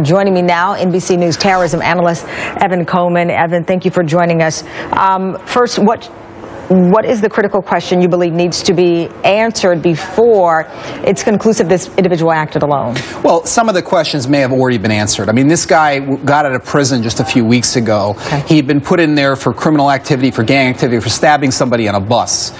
Joining me now, NBC News terrorism analyst Evan Coleman. Evan, thank you for joining us. First, what is the critical question you believe needs to be answered before it's conclusive this individual acted alone? Well, some of the questions may have already been answered. I mean, this guy got out of prison just a few weeks ago. Okay. He had been put in there for criminal activity, for gang activity, for stabbing somebody on a bus.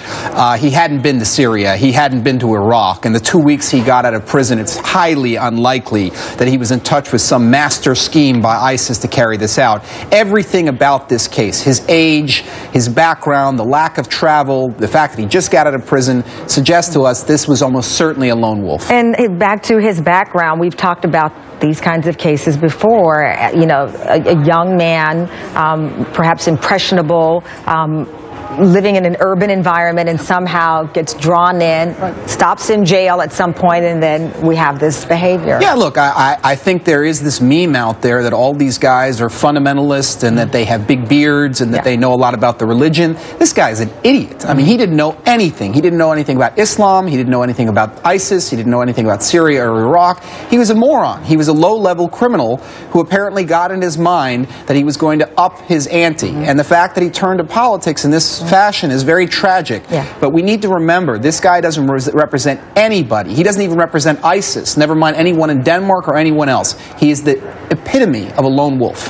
He hadn't been to Syria. He hadn't been to Iraq. In the 2 weeks he got out of prison, it's highly unlikely that he was in touch with some master scheme by ISIS to carry this out. Everything about this case, his age, his background, the lack of travel, the fact that he just got out of prison, suggests to us this was almost certainly a lone wolf. And back to his background, we've talked about these kinds of cases before. You know, a young man, perhaps impressionable, living in an urban environment and somehow gets drawn in, stops in jail at some point, and then we have this behavior. Yeah, look, I think there is this meme out there that all these guys are fundamentalists and that they have big beards and that they know a lot about the religion. This guy's an idiot. I mean, he didn't know anything. He didn't know anything about Islam. He didn't know anything about ISIS. He didn't know anything about Syria or Iraq. He was a moron. He was a low-level criminal who apparently got in his mind that he was going to up his ante. And the fact that he turned to politics in this fashion is very tragic. But we need to remember, this guy doesn't represent anybody. He doesn't even represent ISIS, never mind anyone in Denmark or anyone else. He is the epitome of a lone wolf.